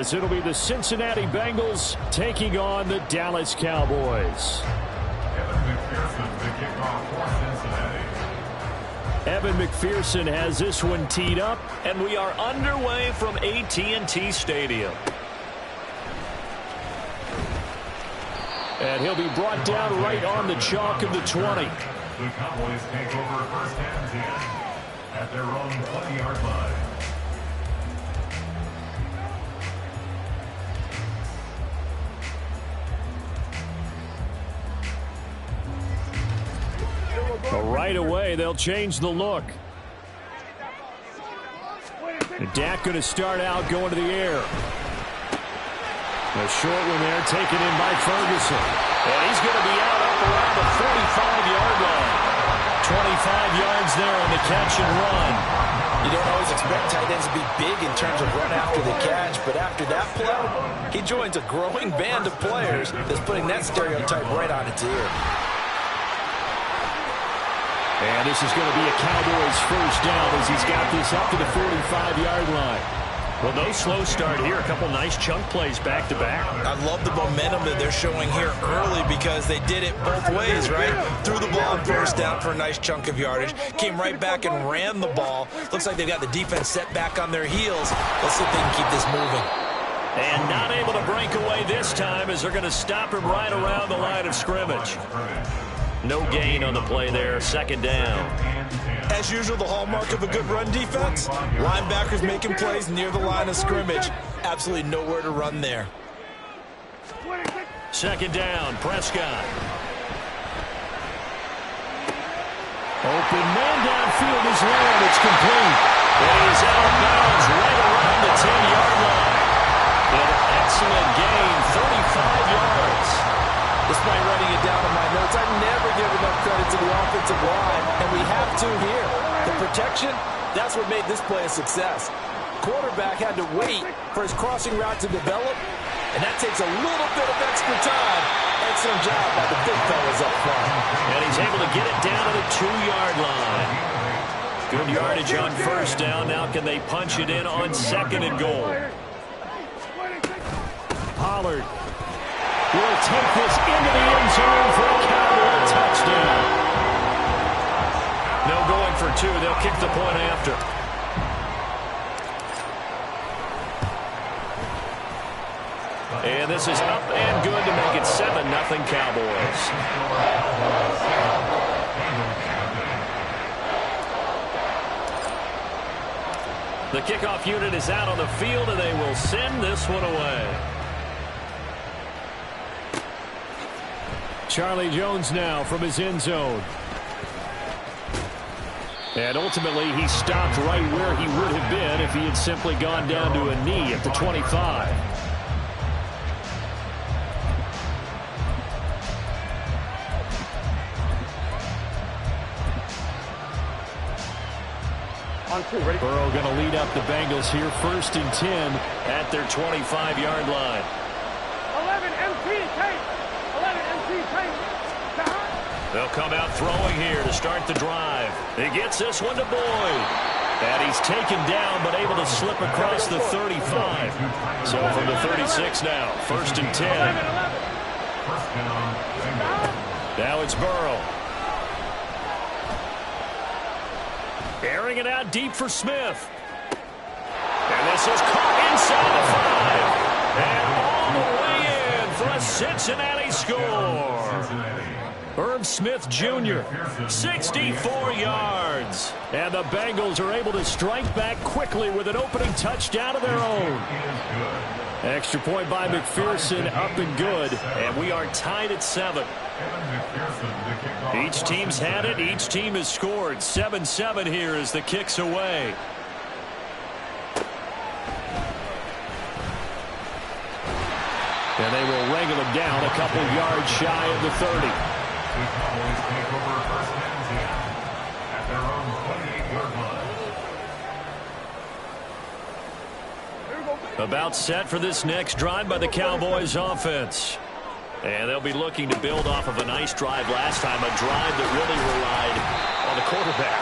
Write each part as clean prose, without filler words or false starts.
as it'll be the Cincinnati Bengals taking on the Dallas Cowboys. Evan McPherson has this one teed up, and we are underway from AT&T Stadium. And he'll be brought down right on the chalk of the 20. The Cowboys take over first and 10 at their own 20-yard line. Right away, they'll change the look. And Dak going to start out going to the air. A short one there, taken in by Ferguson. And he's going to be out up around the 45-yard line. 25 yards there on the catch and run. You don't always expect tight ends to be big in terms of run after the catch, but after that play, he joins a growing band of players that's putting that stereotype right on its ear. And this is going to be a Cowboys first down as he's got this up to the 45-yard line. Well, no slow start here. A couple nice chunk plays back-to-back. I love the momentum that they're showing here early because they did it both ways, right? Threw the ball on first down for a nice chunk of yardage. Came right back and ran the ball. Looks like they've got the defense set back on their heels. Let's see if they can keep this moving. And not able to break away this time as they're going to stop him right around the line of scrimmage. No gain on the play there, second down. As usual, the hallmark of a good run defense, linebackers making plays near the line of scrimmage. Absolutely nowhere to run there. Second down, Prescott. Open man downfield is there, and it's complete. And he's out of bounds right around the 10-yard line. An excellent gain, 35 yards. Despite writing it down in my notes, I never give enough credit to the offensive line, and we have to here. The protection, that's what made this play a success. Quarterback had to wait for his crossing route to develop, and that takes a little bit of extra time. Excellent job by the big fellas up front. And he's able to get it down to the 2-yard line. Good yardage on first down. Now can they punch it in on second and goal? Pollard will take this into the end zone for a Cowboy touchdown. No going for two. They'll kick the point after. And this is up and good to make it 7-0 Cowboys. The kickoff unit is out on the field, and they will send this one away. Charlie Jones now from his end zone. And ultimately, he stopped right where he would have been if he had simply gone down to a knee at the 25. Burrow going to lead up the Bengals here, first and 10 at their 25-yard line. 11 MT tape. 11 MT tape. They'll come out throwing here to start the drive. He gets this one to Boyd. And he's taken down but able to slip across the 35. So from the 36 now, first and 10. Now it's Burrow. Airing it out deep for Smith. And this is caught inside the 5. And all the way in for a Cincinnati score. Irv Smith Jr., 64 yards. And the Bengals are able to strike back quickly with an opening touchdown of their own. Extra point by McPherson, up and good. And we are tied at 7. Each team's had it. Each team has scored. 7-7 here as the kick's away. And they will wrangle him down a couple yards shy of the 30. The Cowboys take over first and 10 at their own 28-yard line. About set for this next drive by the Cowboys offense. And they'll be looking to build off of a nice drive last time, a drive that really relied on the quarterback.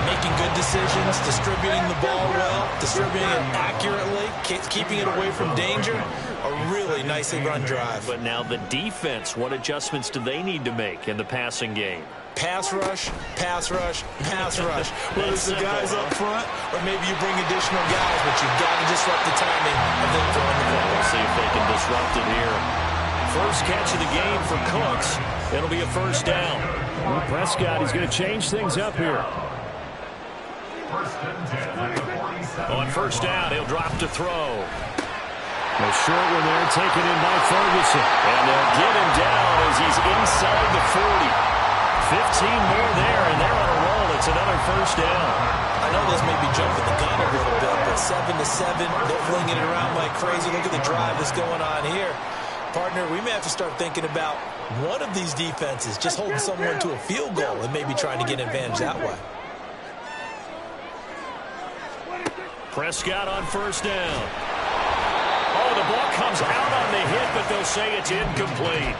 Making good decisions, distributing the ball well, distributing it accurately, keeping it away from danger. A really nicely run drive. But now the defense, what adjustments do they need to make in the passing game? Pass rush, pass rush, pass rush. Whether it's the guys up front or maybe you bring additional guys, but you've got to disrupt the timing of them throwing the ball. We'll see if they can disrupt it here. First catch of the game for Cooks. It'll be a first down. Well, Prescott, he's going to change things up here. On first down, he'll drop to throw. A short one there, taken in by Ferguson. And they'll get him down as he's inside the 40. 15 more there, and they're on a roll. It's another first down. I know this may be jumping the gun a little bit, but 7-7, they're flinging it around like crazy. Look at the drive that's going on here. Partner, we may have to start thinking about one of these defenses just holding someone to a field goal and maybe trying to get an advantage that way. Prescott on first down. Oh, the ball comes out on the hit, but they'll say it's incomplete.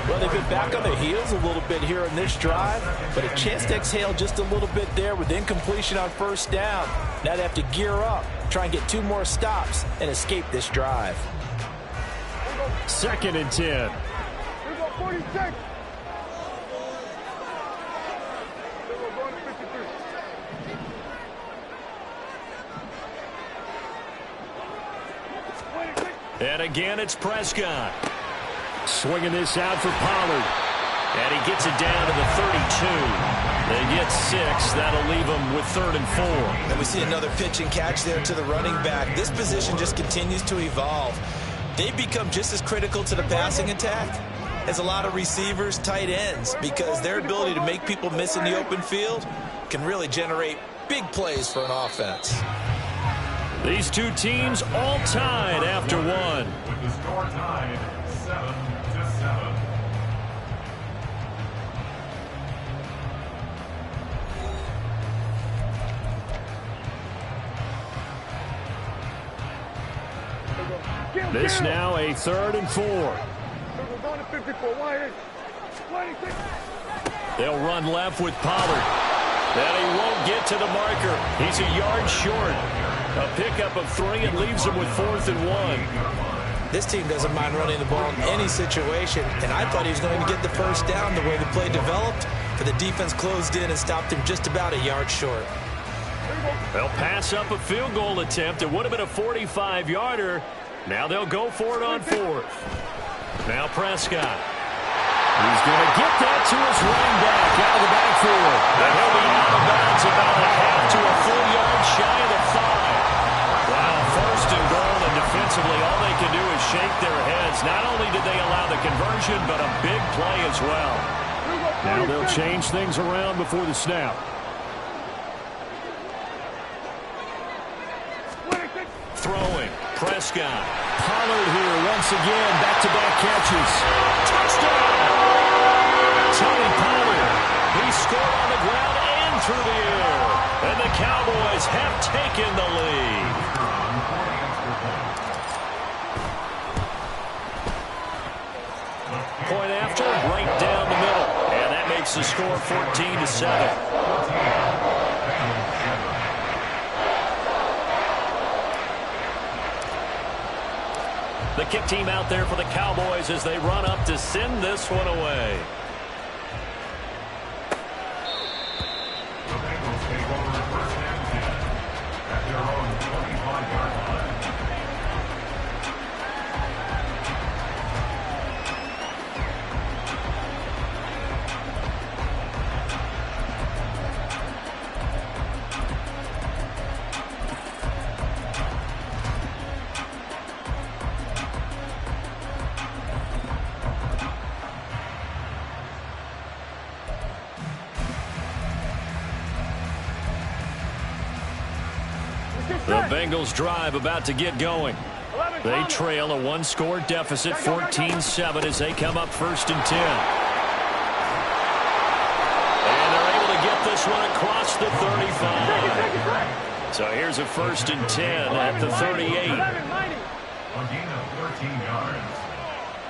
Well, they've been back on their heels a little bit here in this drive, but a chance to exhale just a little bit there with incompletion on first down. Now they have to gear up, try and get 2 more stops, and escape this drive. 2nd and 10. Here we go, 46. Here we go, going to 53. And again, it's Prescott. Swinging this out for Pollard. And he gets it down to the 32. They get 6. That'll leave them with 3rd and 4. And we see another pitch and catch there to the running back. This position just continues to evolve. They've become just as critical to the passing attack as a lot of receivers, tight ends, because their ability to make people miss in the open field can really generate big plays for an offense. These two teams all tied after one. With the score tied 7-7. This now a 3rd and 4. We're going to 54. 26. They'll run left with Pollard. And he won't get to the marker. He's a yard short. A pickup of 3 and leaves him with 4th and 1. This team doesn't mind running the ball in any situation, and I thought he was going to get the first down the way the play developed, but the defense closed in and stopped him just about a yard short. They'll pass up a field goal attempt. It would have been a 45-yarder. Now they'll go for it on 4th. Now Prescott. He's going to get that to his running back out of the backfield. And he'll be out of bounds about a half to a full yard shy of the 5. Wow, 1st and goal, and defensively all they can do is shake their heads. Not only did they allow the conversion, but a big play as well. Now they'll change things around before the snap. Throwing, Prescott. Pollard here once again, back-to-back catches. Touchdown! Tony Pollard. He scored on the ground and through the air. And the Cowboys have taken the lead. Point after, right down the middle. And that makes the score 14-7. The kick team out there for the Cowboys as they run up to send this one away. The Bengals take over 1st and 10 at their own 25-yard line. The Bengals drive about to get going. They trail a 1-score deficit, 14-7, as they come up 1st and 10. And they're able to get this one across the 35. So here's a 1st and 10 at the 38. A gain of 13 yards.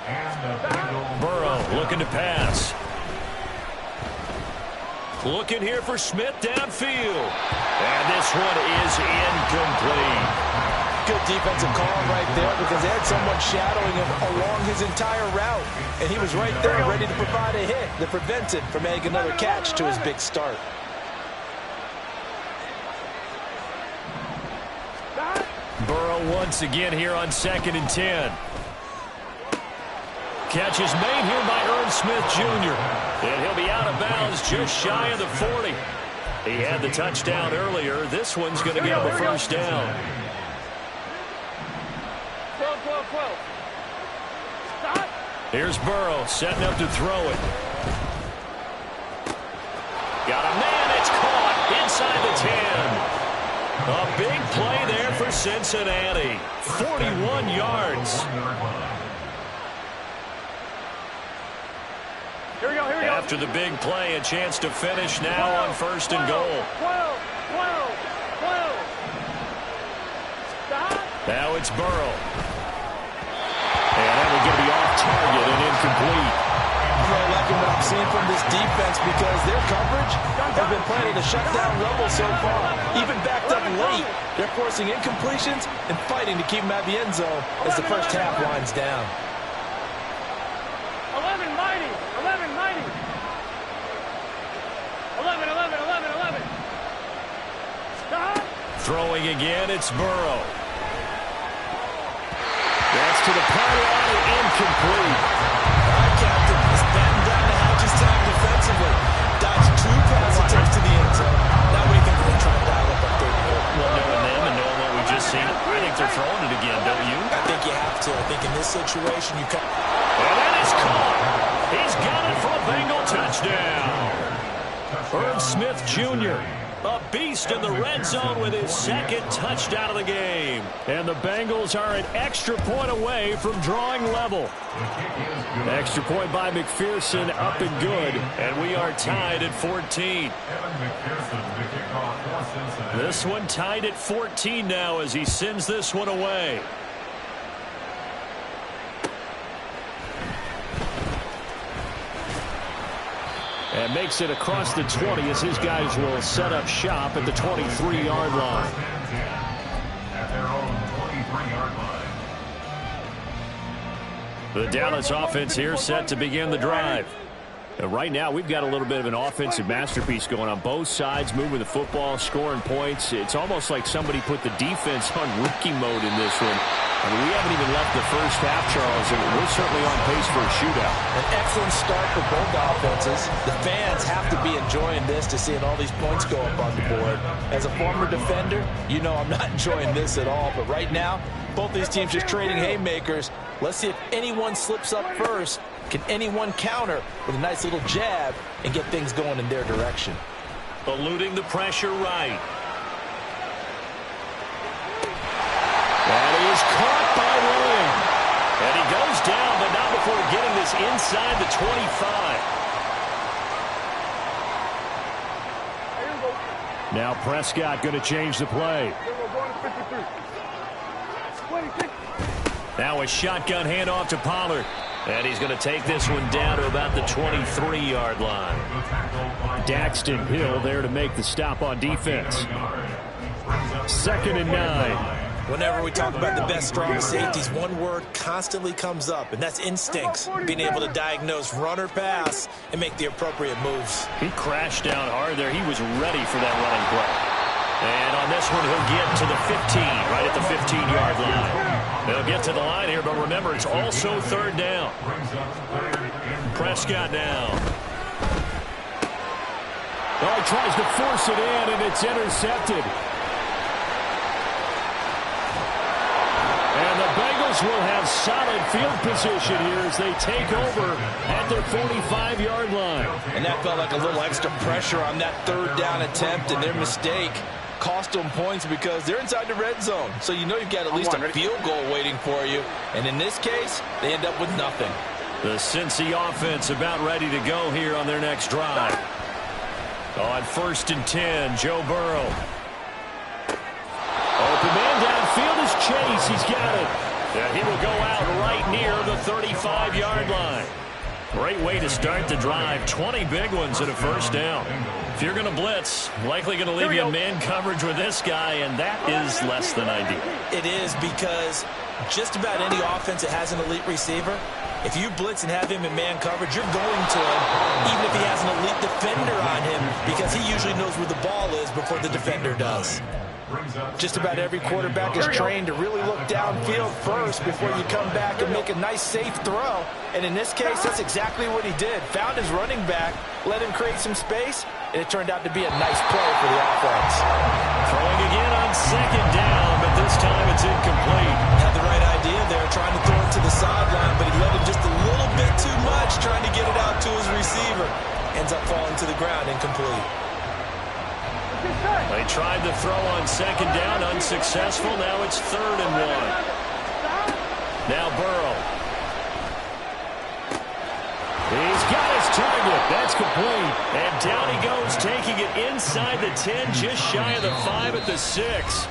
And the Bengals. Burrow looking to pass. Looking here for Smith downfield. And this one is incomplete. Good defensive call right there because they had someone shadowing him along his entire route. And he was right there ready to provide a hit that prevents him from making another catch to his big start. Burrow once again here on 2nd and 10. Catch is made here by Irv Smith Jr. And he'll be out of bounds just shy of the 40. He had the touchdown earlier. This one's going to give him a first down. 12, 12, 12. Stop. Here's Burrow setting up to throw it. Got a man. It's caught inside the 10. A big play there for Cincinnati. 41 yards. Here we go, here we go. After the big play, a chance to finish now on 1st and goal. 12, 12, 12. Stop. Now it's Burrow. And that will get me off target and incomplete. I'm really liking what I'm seeing from this defense because their coverage has been playing at a shutdown level so far. Even backed up late, they're forcing incompletions and fighting to keep them at the end zone as the first half winds down. 11, mighty. 11, mighty. 11, 11, 11, 11. Stop. Throwing again, it's Burrow. That's to the pylon, incomplete. Captain is batting down the hatches time defensively. Dodged 2 pass attempts to the end zone. Now what do you think they're trying to dial up on 3rd and 4? Well, knowing them and knowing what we just seen, I think they're throwing it again, don't you? I think you have to. I think in this situation you can. And that is caught. He's got it for a Bengal touchdown. Irv Smith Jr., a beast in the red zone with his 2nd touchdown of the game. And the Bengals are an extra point away from drawing level. Extra point by McPherson, up and good. And we are tied at 14. This one tied at 14 now as he sends this one away. And makes it across the 20 as his guys will set up shop at the 23-yard line. At their own 23-yard line. The Dallas offense here set to begin the drive. Right now, we've got a little bit of an offensive masterpiece going on both sides, moving the football, scoring points. It's almost like somebody put the defense on rookie mode in this one. I mean, we haven't even left the first half, Charles, and we're certainly on pace for a shootout. An excellent start for both offenses. The fans have to be enjoying this to seeing all these points go up on the board. As a former defender, you know I'm not enjoying this at all. But right now, both these teams just trading haymakers. Let's see if anyone slips up first. Can anyone counter with a nice little jab and get things going in their direction? Eluding the pressure right. That is caught by Williams. And he goes down, but not before getting this inside the 25. Now Prescott going to change the play. Now a shotgun handoff to Pollard. And he's going to take this one down to about the 23-yard line. Daxton Hill there to make the stop on defense. 2nd and 9. Whenever we talk about the best strong safeties, one word constantly comes up, and that's instincts. Being able to diagnose run or pass and make the appropriate moves. He crashed down hard there. He was ready for that running play. And on this one, he'll get to the 15, right at the 15-yard line. They'll get to the line here, but remember, it's also 3rd down. Prescott now. Oh, he tries to force it in, and it's intercepted. And the Bengals will have solid field position here as they take over at their 45-yard line. And that felt like a little extra pressure on that 3rd down attempt, and their mistake cost them points because they're inside the red zone. So you know you've got at least a field goal waiting for you. And in this case, they end up with nothing. The Cincy offense about ready to go here on their next drive. On 1st and 10, Joe Burrow. Open man downfield is Chase. He's got it. And he will go out right near the 35-yard line. Great way to start the drive. 20 big ones at a first down. If you're going to blitz, likely going to leave you in man coverage with this guy, and that is less than ideal. It is, because just about any offense that has an elite receiver, if you blitz and have him in man coverage, you're going to him, even if he has an elite defender on him, because he usually knows where the ball is before the defender does. Just about every quarterback is trained to really look downfield first before you come back and make a nice, safe throw. And in this case, that's exactly what he did. Found his running back, let him create some space, and it turned out to be a nice play for the offense. Throwing again on second down, but this time it's incomplete. Had the right idea there, trying to throw it to the sideline, but he let him just a little bit too much, trying to get it out to his receiver. Ends up falling to the ground, incomplete. They tried to throw on second down, unsuccessful. Now it's 3rd and 1. Now Burrow. He's got his target. That's complete. And down he goes, taking it inside the 10, just shy of the 5 at the 6.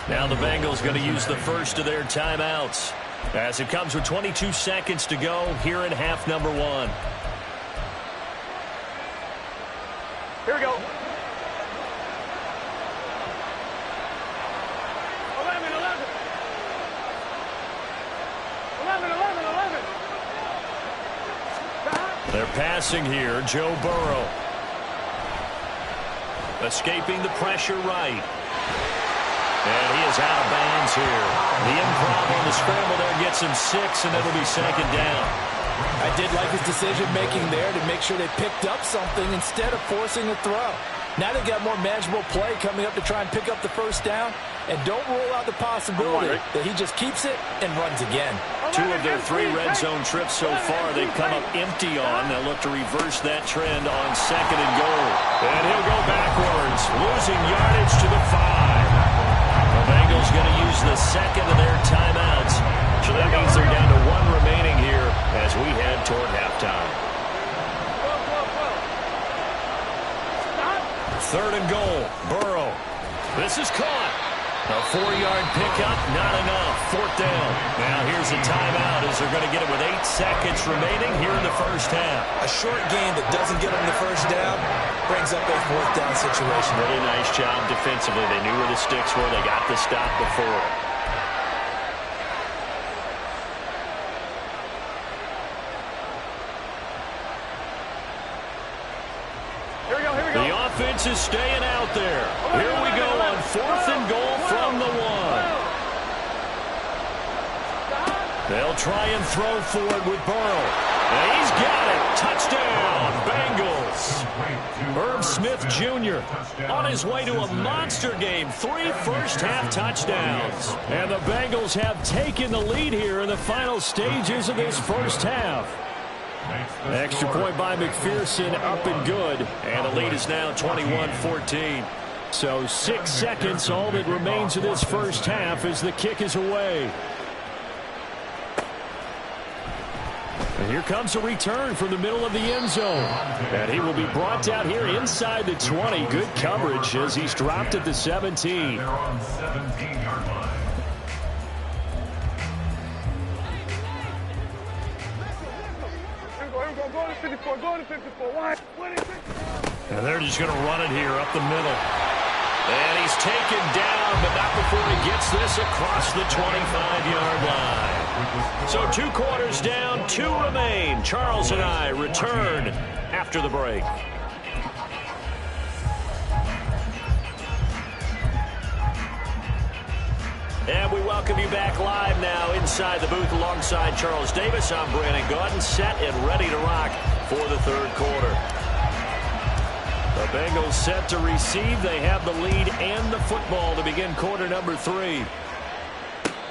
Now the Bengals going to use the first of their timeouts, as it comes with 22 seconds to go here in half number 1. Here we go. 11. They're passing here. Joe Burrow. Escaping the pressure right. And he is out of bounds here. The improv on the scramble there gets him 6, and it'll be 2nd down. I did like his decision-making there to make sure they picked up something instead of forcing a throw. Now they've got more manageable play coming up to try and pick up the first down. And don't rule out the possibility that he just keeps it and runs again. 2 of their 3 red zone trips so far they've come up empty on. They'll look to reverse that trend on 2nd and goal. And he'll go backwards, losing yardage to the 5. The Bengals going to use the 2nd of their timeouts. So that means they're down to 1 remaining here as we head toward halftime. 3rd and goal. Burrow. This is caught. A 4-yard pickup, not enough. 4th down. Now here's a timeout as they're going to get it with 8 seconds remaining here in the first half. A short game that doesn't get them the first down brings up a 4th down situation. Really nice job defensively. They knew where the sticks were. They got the stop before. The offense is staying out there. Here we go on 4th and goal from the 1. They'll try and throw for it with Burrow. And he's got it. Touchdown, Bengals. Herb Smith Jr. on his way to a monster game. 3 first-half touchdowns. And the Bengals have taken the lead here in the final stages of this first half. Extra point by McPherson, up and good. And the lead is now 21-14. So 6 seconds, all that remains of this first half as the kick is away. And here comes a return from the middle of the end zone. And he will be brought down here inside the 20. Good coverage as he's dropped at the 17. They're on 17-yard line. Go to 54. Go to 54. Why? And they're just going to run it here up the middle. And he's taken down, but not before he gets this across the 25-yard line. So 2 quarters down, 2 remain. Charles and I return after the break. And we welcome you back live now inside the booth alongside Charles Davis. I'm Brandon Gaudin, set and ready to rock for the 3rd quarter. The Bengals set to receive. They have the lead and the football to begin quarter number 3.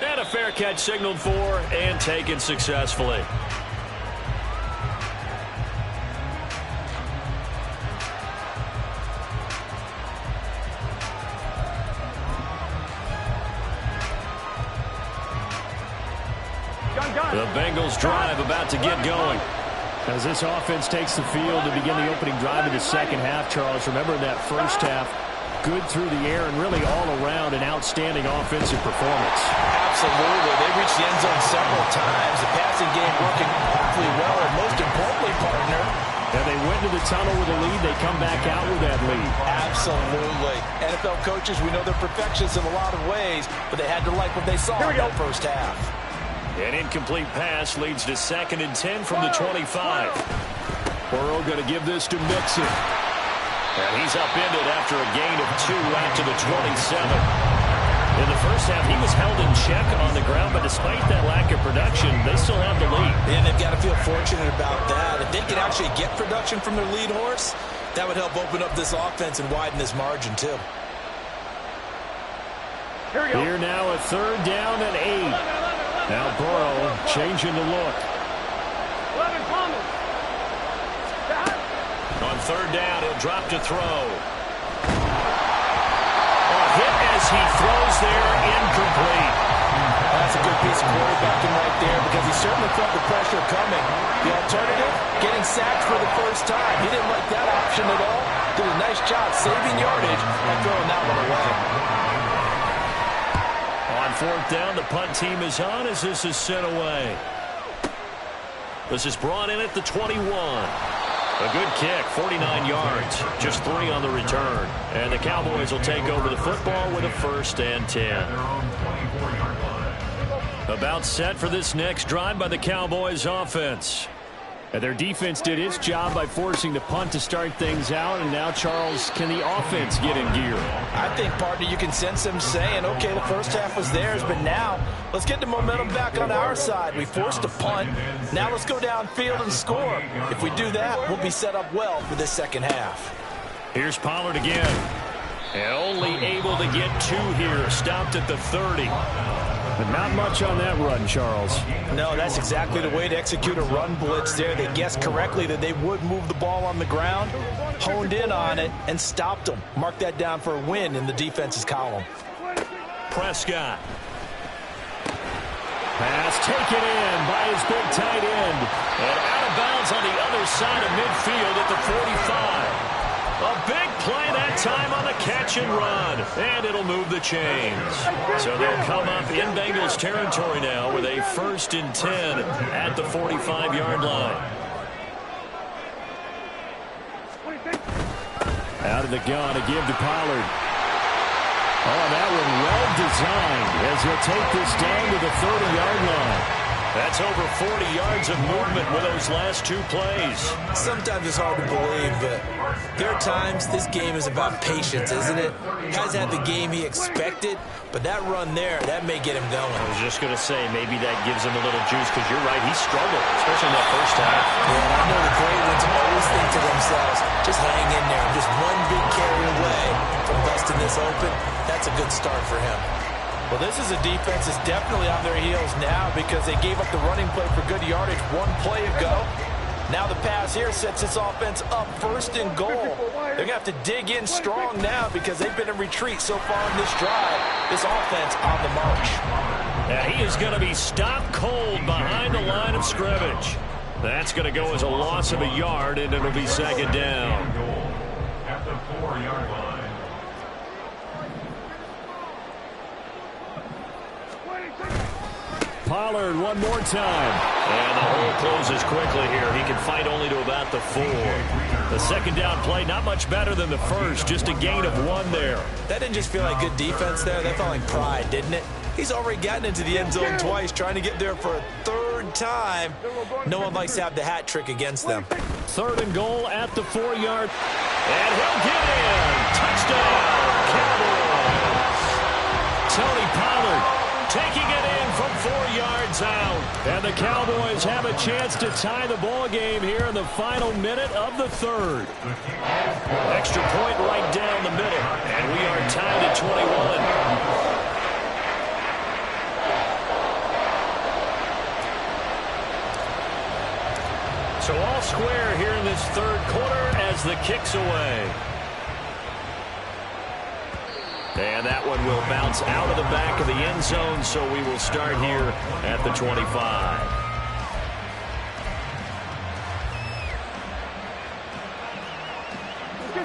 And a fair catch signaled for and taken successfully. The Bengals drive about to get going. As this offense takes the field to begin the opening drive of the second half, Charles, remember that first half, good through the air and really all around an outstanding offensive performance. Absolutely. They reached the end zone several times. The passing game working defensively well, and most importantly, partner. And they went to the tunnel with a lead. They come back out with that lead. Absolutely. NFL coaches, we know they're perfectionists in a lot of ways, but they had to like what they saw in that first half. An incomplete pass leads to 2nd and 10 from the 25. Burrow going to give this to Mixon. And he's upended after a gain of 2 out to the 27. In the first half, he was held in check on the ground, but despite that lack of production, they still have the lead. And they've got to feel fortunate about that. If they can actually get production from their lead horse, that would help open up this offense and widen this margin, too. Here now a 3rd down and 8. Now Burrow changing the look. 11 Thomas. On 3rd down, he'll drop to throw. Hit as he throws there, incomplete. That's a good piece of quarterbacking right there because he certainly felt the pressure coming. The alternative, getting sacked for the first time. He didn't like that option at all. Did a nice job saving yardage and throwing that one away. On 4th down, the punt team is on as this is sent away. This is brought in at the 21. A good kick, 49 yards, just 3 on the return. And the Cowboys will take over the football with a 1st and 10. About set for this next drive by the Cowboys offense. And their defense did its job by forcing the punt to start things out. And now, Charles, can the offense get in gear? I think, partner, you can sense them saying, okay, the first half was theirs, but now let's get the momentum back on our side. We forced a punt. Now let's go downfield and score. If we do that, we'll be set up well for this second half. Here's Pollard again. And only able to get 2 here. Stopped at the 30. But not much on that run, Charles. No, that's exactly the way to execute a run blitz there. They guessed correctly that they would move the ball on the ground, honed in on it, and stopped them. Mark that down for a win in the defense's column. Prescott. Pass taken in by his big tight end. And out of bounds on the other side of midfield at the 45. A big play that time on the catch and run. And it'll move the chains. So they'll come up in Bengals territory now with a 1st and 10 at the 45-yard line. Out of the gun to give to Pollard. Oh, that one well designed as he'll take this down to the 30-yard line. That's over 40 yards of movement with those last 2 plays. Sometimes it's hard to believe, but there are times this game is about patience, isn't it? Hasn't had the game he expected, but that run there, that may get him going. I was just going to say, maybe that gives him a little juice because you're right, he struggled, especially in that first half. Yeah, and I know the great ones always think to themselves, just hang in there. Just one big carry away from busting this open. That's a good start for him. Well, this is a defense that's definitely on their heels now because they gave up the running play for good yardage 1 play ago. Now the pass here sets this offense up 1st and goal. They're going to have to dig in strong now because they've been in retreat so far in this drive. This offense on the march. Yeah, he is going to be stopped cold behind the line of scrimmage. That's going to go as a loss of a yard, and it'll be 2nd down. At the 4-yard line. Pollard one more time. And the hole closes quickly here. He can fight only to about the 4. The 2nd down play, not much better than the first. Just a gain of 1 there. That didn't just feel like good defense there. That felt like pride, didn't it? He's already gotten into the end zone twice, trying to get there for a 3rd time. No one likes to have the hat trick against them. 3rd and goal at the 4-yard. And he'll get in. Touchdown, Cowboys. Tony Pollard taking it in from 4 yards out. And the Cowboys have a chance to tie the ball game here in the final minute of the 3rd. Extra point right down the middle. And we are tied at 21. So all square here in this 3rd quarter as the kick's away. And that one will bounce out of the back of the end zone, so we will start here at the 25.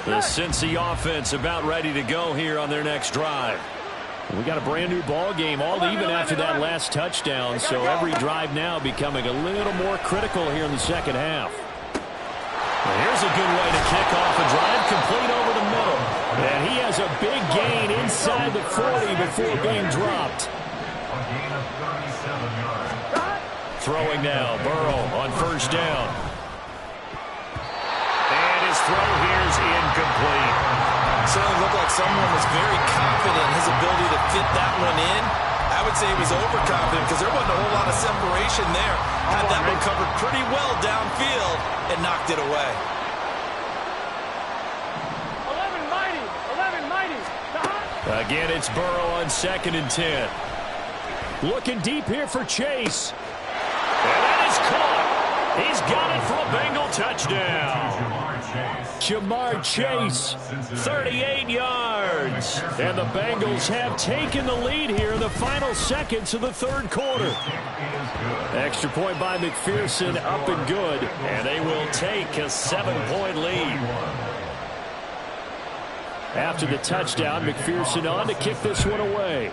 The Cincy offense about ready to go here on their next drive. We got a brand new ball game, all even after that last touchdown, so every drive now becoming a little more critical here in the second half. Well, here's a good way to kick off a drive, complete over the middle. And he has a big gain inside the 40 before being dropped. A gain of 37 yards. Throwing now, Burrow on first down. And his throw here is incomplete. Certainly looked like someone was very confident in his ability to fit that one in. I would say he was overconfident because there wasn't a whole lot of separation there. Had that one covered pretty well downfield and knocked it away. 11 mighty. Again, it's Burrow on 2nd and 10. Looking deep here for Chase. And that is caught. He's got it for a Bengal touchdown. Jamar Chase, 38 yards. and the Bengals have taken the lead here in the final seconds of the third quarter. Extra point by McPherson, up and good. And they will take a 7-point lead. After the touchdown, McPherson on to kick this one away.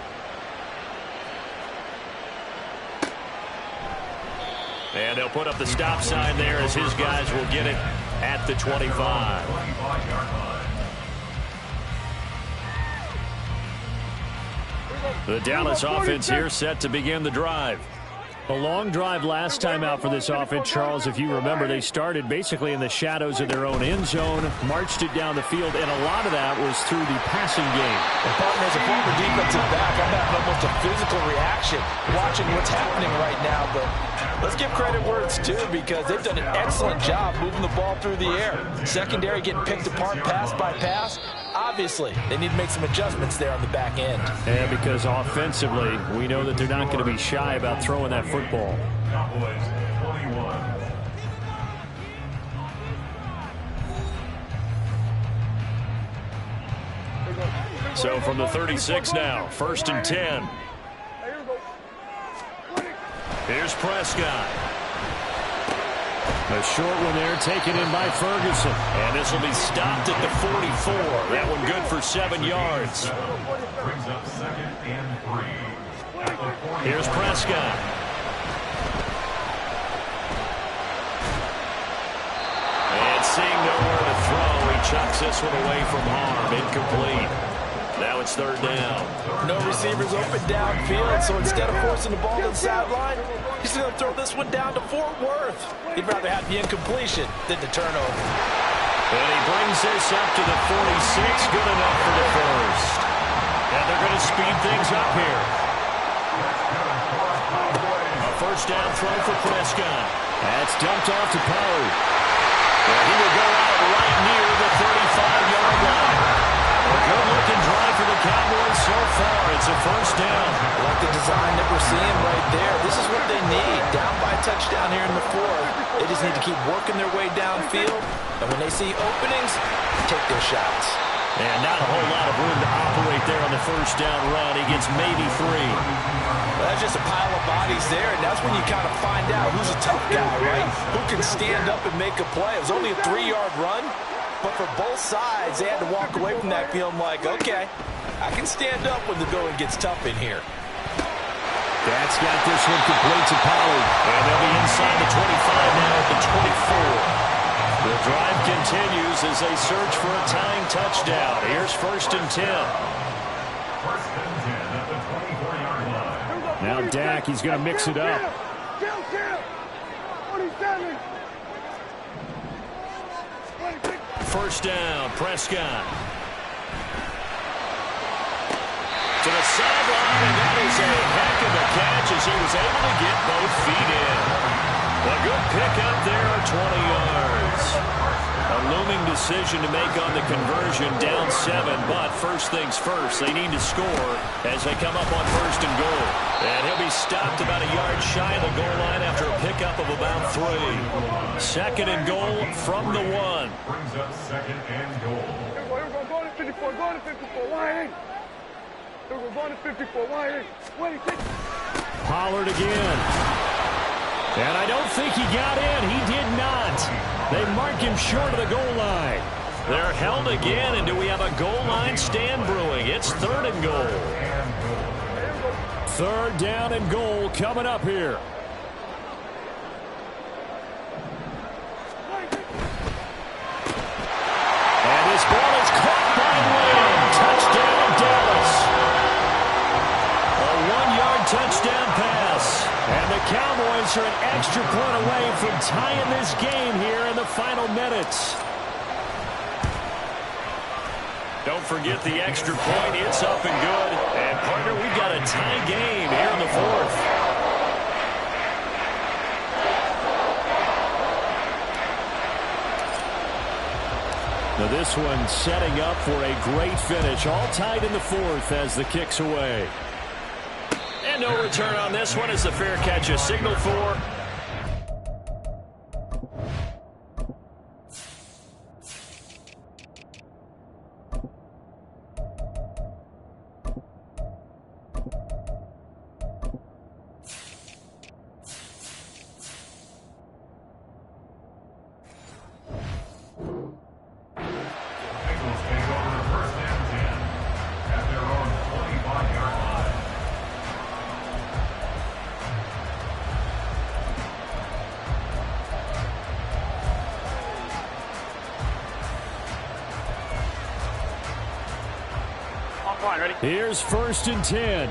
And they'll put up the stop sign there as his guys will get it at the 25. The Dallas offense here set to begin the drive. A long drive last time out for this offense, Charles. If you remember, they started basically in the shadows of their own end zone, marched it down the field, and a lot of that was through the passing game. And partner, as a former defensive back, I'm having almost a physical reaction watching what's happening right now. But let's give credit where it's due because they've done an excellent job moving the ball through the air. Secondary getting picked apart pass by pass. Obviously, they need to make some adjustments there on the back end. And because offensively, we know that they're not going to be shy about throwing that football. Cowboys 21. So from the 36 now, 1st and 10. Here's Prescott. A short one there taken in by Ferguson. And this will be stopped at the 44. That one good for 7 yards. Brings up 2nd and 3. At the 40. Here's Prescott. And seeing nowhere to throw, he chucks this one away from harm. Incomplete. Now it's 3rd down. No receivers open downfield, so instead of forcing the ball to the sideline, he's going to throw this one down to Fort Worth. He'd rather have the incompletion than the turnover. And he brings this up to the 46. Good enough for the first. And they're going to speed things up here. A 1st down throw for Prescott. That's dumped off to Pollard. And he will go out right near the 35-yard line. A good-looking drive for the Cowboys so far. It's a 1st down. I like the design that we're seeing right there. This is what they need. Down by a touchdown here in the 4th. They just need to keep working their way downfield. And when they see openings, take their shots. And not a whole lot of room to operate there on the 1st down run. He gets maybe 3. Well, that's just a pile of bodies there, and that's when you kind of find out who's a tough guy, right? Who can stand up and make a play. It was only a 3-yard run. But for both sides, they had to walk away from that feeling like, okay, I can stand up when the going gets tough in here. That's got this one complete to Pollard. And they'll be inside the 25 now at the 24. The drive continues as they search for a tying touchdown. Here's 1st and 10. 1st and 10 at the 24-yard line. Now Dak, he's going to mix it up. 47. 1st down, Prescott. To the sideline, and that is a heck of a catch as he was able to get both feet in. A good pickup there, 20 yards. A looming decision to make on the conversion, down 7, but first things first, they need to score as they come up on 1st and goal. And he'll be stopped about a yard shy of the goal line after a pickup of about 3. 2nd and goal from the 1. Brings up 2nd and goal. Go to 54. Go to 54. Why ain't? Go to 54. Why ain't? Wait, Pollard again. And I don't think he got in. He did not. They mark him short of the goal line. They're held again, and do we have a goal line stand brewing? It's 3rd and goal. Third down and goal coming up here. And this ball is caught by Lamb. Touchdown, Dallas. A 1-yard touchdown pass. And the Cowboys are an extra point away from tying this game here in the final minutes. Don't forget the extra point. It's up and good. And, partner, we've got a tie game here in the fourth. Now this one setting up for a great finish. All tied in the fourth as the kick's away. And no return on this one as the fair catch is signaled for. Here's 1st and 10.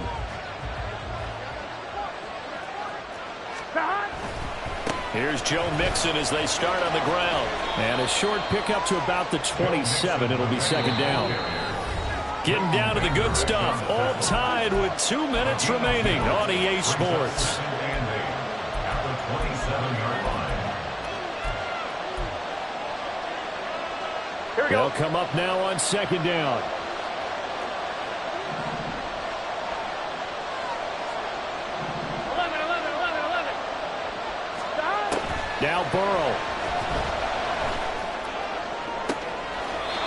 Here's Joe Mixon as they start on the ground. And a short pickup to about the 27. It'll be 2nd down. Getting down to the good stuff. All tied with 2 minutes remaining on EA Sports. Here we go. They'll come up now on 2nd down. Now Burrow.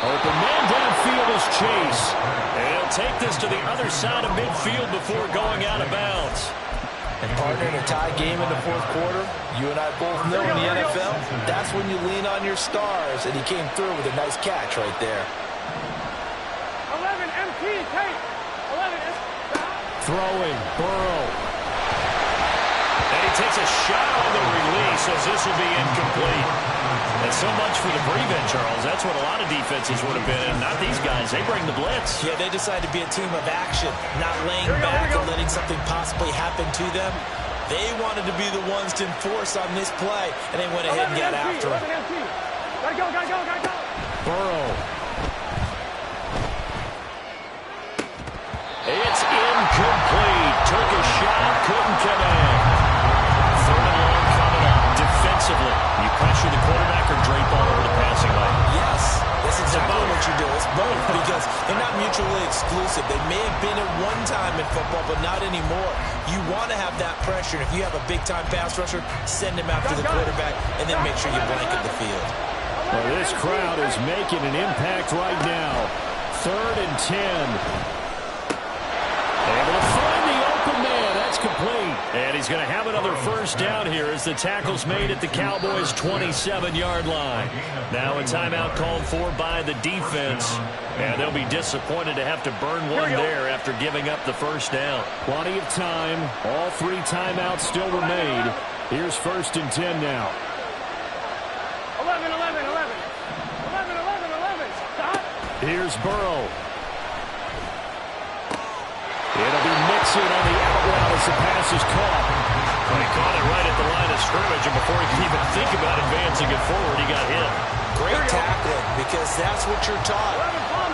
Open man downfield is Chase. And he'll take this to the other side of midfield before going out of bounds. And partner, in a tie game in the fourth quarter, you and I both know in the NFL, that's when you lean on your stars, and he came through with a nice catch right there. 11 MT, take 11 MT. Throwing, Burrow. And he takes a shot on the release as this will be incomplete. And so much for the prevent, Charles. That's what a lot of defenses would have been. Not these guys. They bring the blitz. Yeah, they decided to be a team of action, not laying back and letting something possibly happen to them. They wanted to be the ones to enforce on this play, and they went ahead and got after him. Gotta go, gotta go, gotta go. Burrow. It's incomplete. Took a shot, couldn't connect. Third and long coming up. Defensively, you pressure the quarterback or drape all over the passing lane? Yes, that's exactly what you do. It's both because they're not mutually exclusive. They may have been at one time in football, but not anymore. You want to have that pressure. And if you have a big-time pass rusher, send him after the quarterback and then make sure you blanket the field. Well, this crowd is making an impact right now. 3rd and 10. Able to find the open man. That's complete. And he's going to have another first down here as the tackle's made at the Cowboys' 27-yard line. Now a timeout called for by the defense. And they'll be disappointed to have to burn one there after giving up the first down. Plenty of time. All 3 timeouts still remain. Here's 1st and 10 now. 11, 11, 11. 11, 11, 11. Stop. Here's Burrow. It'll be Mixon on the out route as the pass is caught. Well, he caught it right at the line of scrimmage, and before he could even think about advancing it forward, he got hit. Great tackling, because that's what you're taught.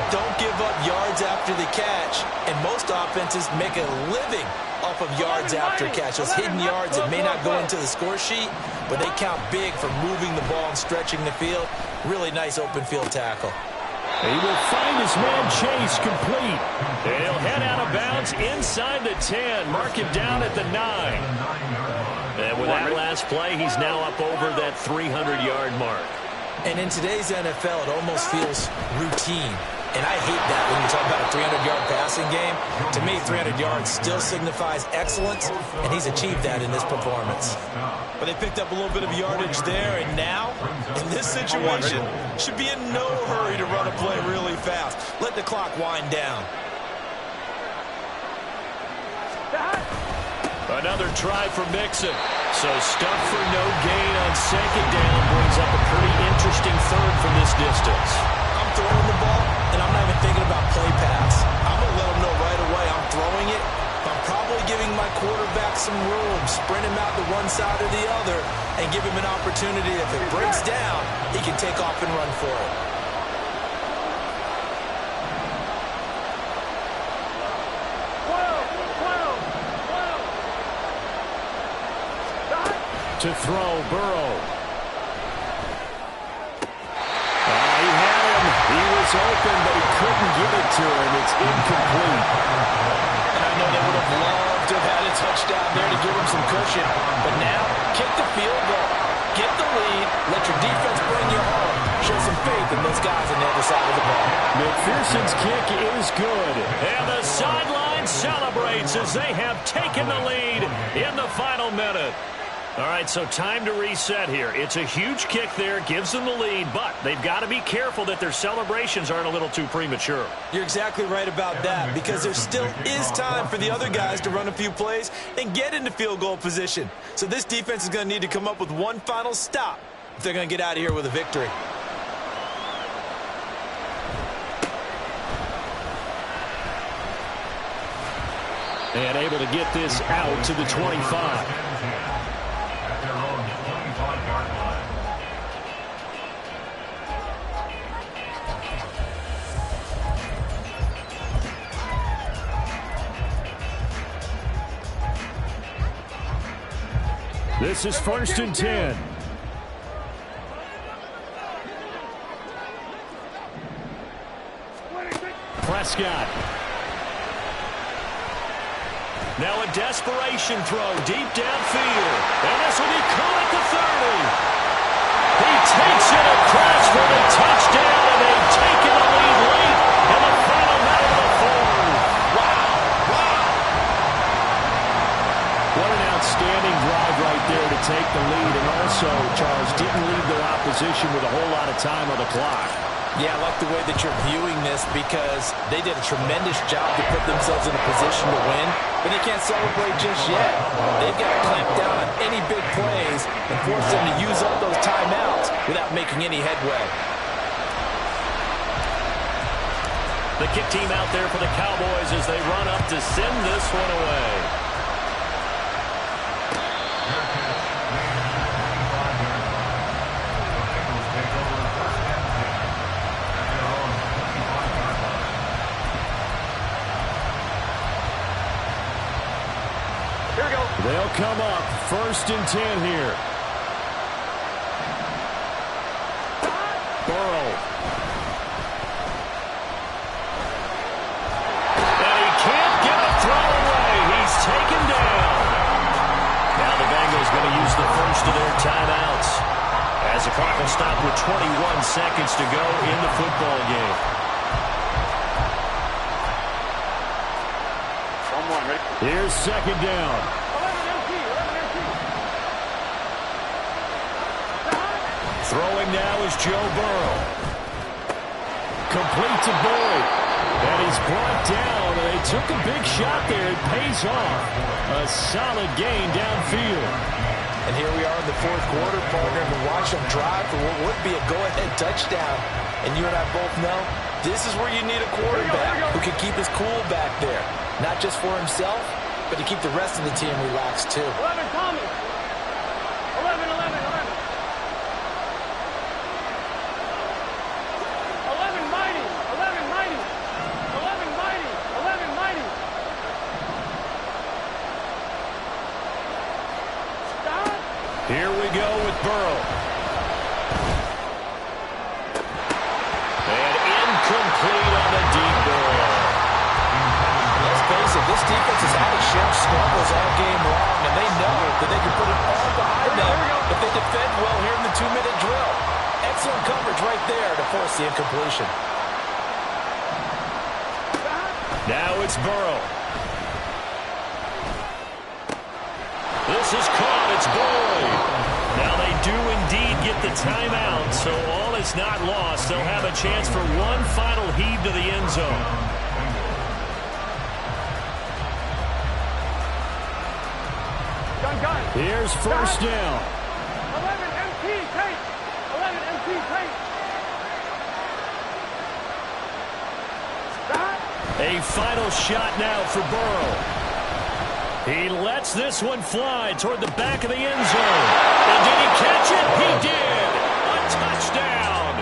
Don't give up yards after the catch, and most offenses make a living off of yards after catch. Those hidden yards that may not go into the score sheet, but they count big for moving the ball and stretching the field. Really nice open field tackle. He will find his man Chase complete. And he'll head out of bounds inside the 10. Mark him down at the 9. And with that last play, he's now up over that 300-yard mark. And in today's NFL, it almost feels routine. And I hate that when you talk about a 300-yard passing game. To me, 300 yards still signifies excellence, and he's achieved that in this performance. But they picked up a little bit of yardage there, and now, in this situation, should be in no hurry to run a play really fast. Let the clock wind down. Another try for Mixon. So stuck for no gain on second down brings up a pretty interesting third from this distance. I'm throwing the ball, and I'm not even thinking about play pass. I'm going to let him know right away I'm throwing it. But I'm probably giving my quarterback some room, sprint him out to one side or the other, and give him an opportunity. If it breaks down, he can take off and run for it. To throw, Burrow. He had him. He was open, but he couldn't get it to him. It's incomplete. And I know they would have loved to have had a touchdown there to give him some cushion. But now, kick the field goal. Get the lead. Let your defense bring you home. Show some faith in those guys on the other side of the ball. McPherson's kick is good. And the sideline celebrates as they have taken the lead in the final minute. All right, so time to reset here. It's a huge kick there, gives them the lead, but they've got to be careful that their celebrations aren't a little too premature. You're exactly right about that, because there still is time for the other guys to run a few plays and get into field goal position. So this defense is going to need to come up with one final stop if they're going to get out of here with a victory. And able to get this out to the 25. This is 1st and 10. Prescott. Now a desperation throw deep downfield. And this will be caught at the 30. He takes it across for the touchdown, and they've taken the lead late in the final minute of the fourth. What an outstanding drive right there to take the lead, and also, Charles, didn't leave their opposition with a whole lot of time on the clock. Yeah, I like the way that you're viewing this, because they did a tremendous job to put themselves in a position to win, but they can't celebrate just yet. They've got to clamp down on any big plays and force them to use up those timeouts without making any headway. The kick team out there for the Cowboys as they run up to send this one away. They'll come up 1st and 10 here. Burrow. And he can't get a throw away. He's taken down. Now the Bengals going to use the first of their timeouts as the clock will stop with 21 seconds to go in the football game. Here's 2nd down. Throwing now is Joe Burrow. Complete to Boyd. And he's brought down. And they took a big shot there. It pays off. A solid gain downfield. And here we are in the fourth quarter, partner, to watch them drive for what would be a go-ahead touchdown. And you and I both know this is where you need a quarterback who can keep his cool back there. Not just for himself, but to keep the rest of the team relaxed too. 11 Thomas. 11. 11 Mighty. 11 Mighty. 11 Mighty. 11 Mighty. Stop. Here we go with Burrow. And incomplete on the deep ball. Let's face it, this defense has had its share of struggles all game long, and they know that they can put it all behind them if they defend well here in the 2-minute drill. Excellent coverage right there to force the incompletion. Now it's Burrow. This is caught. It's Boyd. Now they do indeed get the timeout, so all is not lost. They'll have a chance for one final heave to the end zone. Here's first down. 11 MT tape. 11 MT tape. A final shot now for Burrow. He lets this one fly toward the back of the end zone. And did he catch it? He did. A touchdown.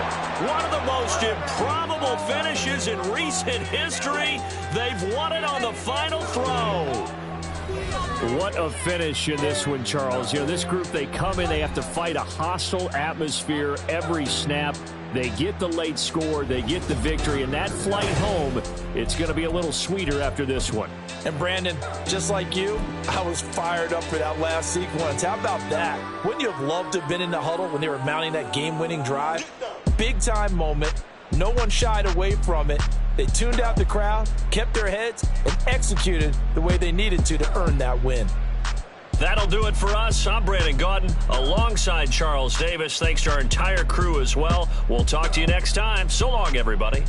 One of the most improbable finishes in recent history. They've won it on the final throw. What a finish in this one, Charles. You know, this group, they come in, they have to fight a hostile atmosphere every snap. They get the late score, they get the victory, and that flight home, it's going to be a little sweeter after this one. And Brandon, just like you, I was fired up for that last sequence. How about that? Wouldn't you have loved to have been in the huddle when they were mounting that game-winning drive? Big-time moment. No one shied away from it. They tuned out the crowd, kept their heads, and executed the way they needed to earn that win. That'll do it for us. I'm Brandon Gaudin alongside Charles Davis. Thanks to our entire crew as well. We'll talk to you next time. So long, everybody.